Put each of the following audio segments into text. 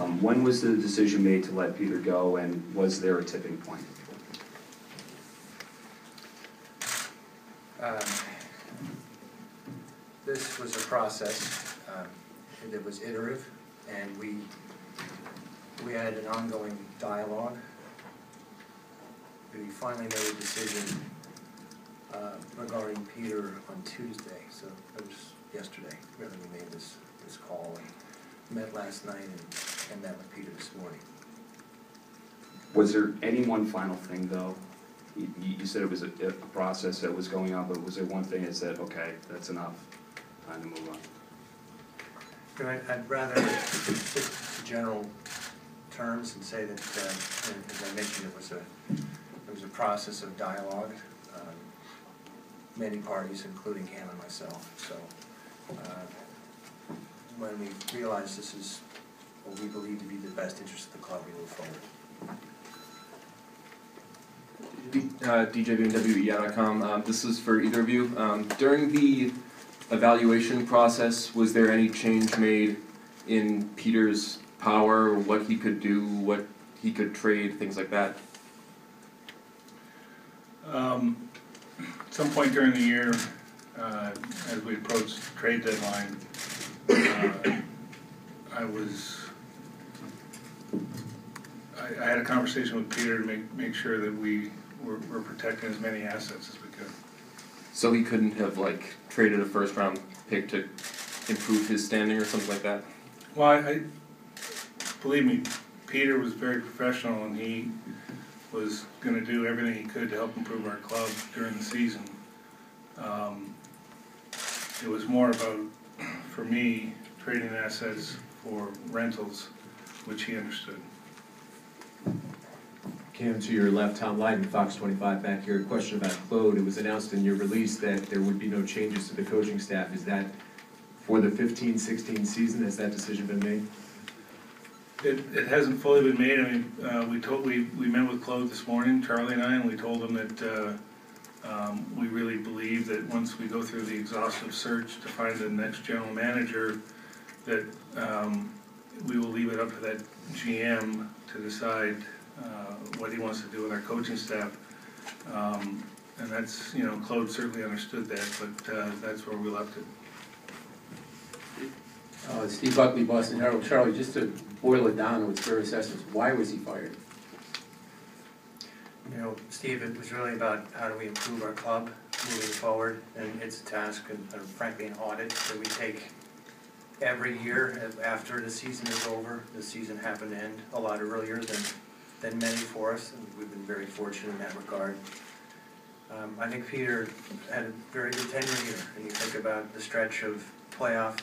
When was the decision made to let Peter go, and was there a tipping point? This was a process that was iterative, and we had an ongoing dialogue. We finally made a decision regarding Peter on Tuesday, so it was yesterday. Really, we made this call and met last night and met with Peter this morning. Was there any one final thing, though? You said it was a process that was going on, but was there one thing that said, okay, that's enough, time to move on? I'd rather stick to general terms and say that, as I mentioned, it was a process of dialogue. Many parties, including Cam and myself. So when we realized this is what we believe to be the best interest of the club, we move forward. DJBNWEI.com. This is for either of you. During the evaluation process, was there any change made in Peter's power, what he could do, what he could trade, things like that? At some point during the year, as we approached the trade deadline, I had a conversation with Peter to make sure that we were protecting as many assets as we could. So he couldn't have like traded a first-round pick to improve his standing or something like that? Well, I believe me, Peter was very professional, and he was going to do everything he could to help improve our club during the season. It was more about, for me, trading assets for rentals, which he understood. Cam, to your left, Tom Lyden, Fox 25 back here. A question about Claude. It was announced in your release that there would be no changes to the coaching staff. Is that for the 15-16 season? Has that decision been made? It hasn't fully been made. I mean, we met with Claude this morning, Charlie and I, and we told him that we really believe that once we go through the exhaustive search to find the next general manager, that we will leave it up to that GM to decide what he wants to do with our coaching staff. And that's, Claude certainly understood that, but that's where we left it. Steve Buckley, Boston Herald. Charlie, just to boil it down to its bare assessments, why was he fired? Steve, it was really about how do we improve our club moving forward, and it's a task, and frankly an audit that we take every year after the season is over. The season happened to end a lot earlier than many for us, and we've been very fortunate in that regard. I think Peter had a very good tenure here, and you think about the stretch of playoff,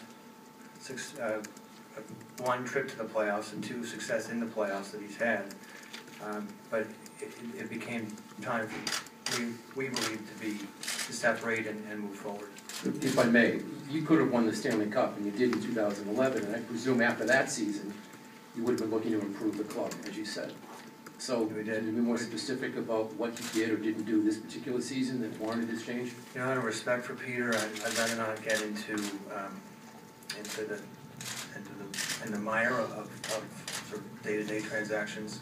one trip to the playoffs and 2 success in the playoffs that he's had. But it became time for, we believe, to separate and move forward. If I may, you could have won the Stanley Cup, and you did in 2011, and I presume after that season, you would have been looking to improve the club, as you said. So, can you be more specific about what he did or didn't do this particular season that warranted this change? Out of respect for Peter, I'd rather not get into the mire of sort of day-to-day transactions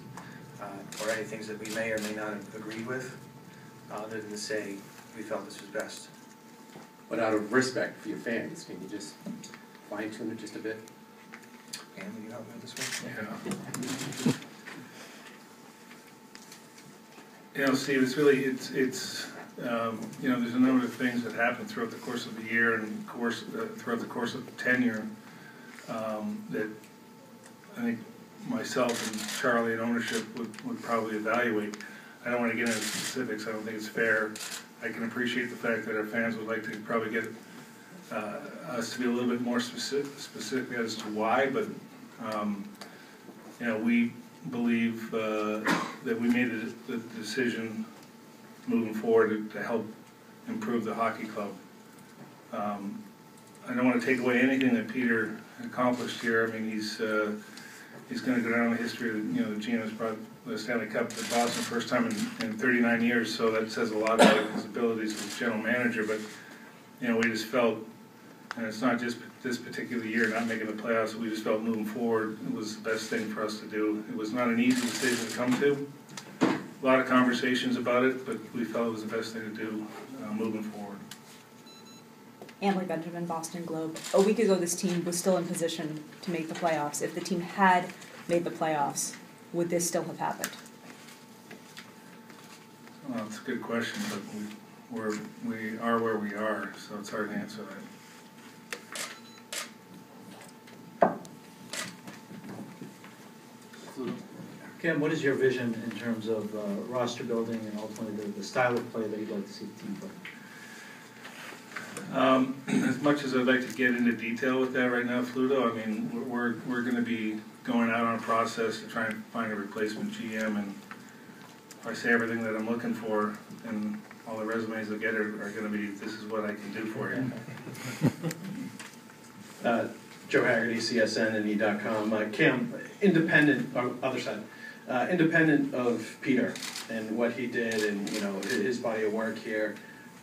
or any things that we may or may not have agreed with, other than to say we felt this was best. But out of respect for your fans, can you just fine-tune it just a bit? Cam, will you help me with this one? Yeah. Steve, it's really, there's a number of things that happen throughout the course of the year and throughout the course of the tenure that I think myself and Charlie and ownership would probably evaluate. I don't want to get into specifics. I don't think it's fair. I can appreciate the fact that our fans would like to probably get us to be a little bit more specific as to why, but we believe that we made the decision moving forward to help improve the hockey club. I don't want to take away anything that Peter accomplished here. I mean, he's going to go down in the history of, the GM has brought the Stanley Cup to Boston first time in 39 years, so that says a lot about his abilities as general manager. But, we just felt, and it's not just this particular year, not making the playoffs, we just felt moving forward, it was the best thing for us to do. It was not an easy decision to come to. A lot of conversations about it, but we felt it was the best thing to do, moving forward. Emily Benjamin, Boston Globe. A week ago, this team was still in position to make the playoffs. If the team had made the playoffs, would this still have happened? Well, it's a good question, but we are where we are, so it's hard to answer that. Cam, what is your vision in terms of roster building and ultimately the style of play that you'd like to see the team play? As much as I'd like to get into detail with that right now, Fluto, I mean, we're going to be going out on a process to try and find a replacement GM, and if I say everything that I'm looking for, and all the resumes I get are going to be, this is what I can do for you. Joe Haggerty, CSN and E.com. Cam, independent, other side, independent of Peter and what he did and, you know, his body of work here,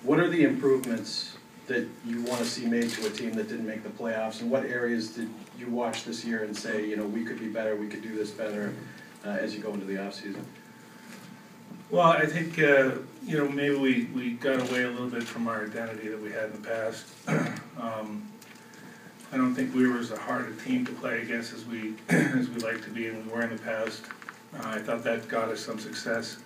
what are the improvements that you want to see made to a team that didn't make the playoffs, and what areas did you watch this year and say, you know, we could be better, we could do this better as you go into the offseason? Well, I think, you know, maybe we got away a little bit from our identity that we had in the past. I don't think we were as hard a team to play against as we like to be, and we were in the past. I thought that got us some success.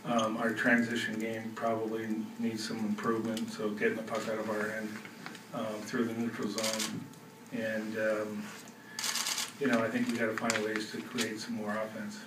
Our transition game probably needs some improvement, so getting the puck out of our end through the neutral zone. And, you know, I think we got to find ways to create some more offense.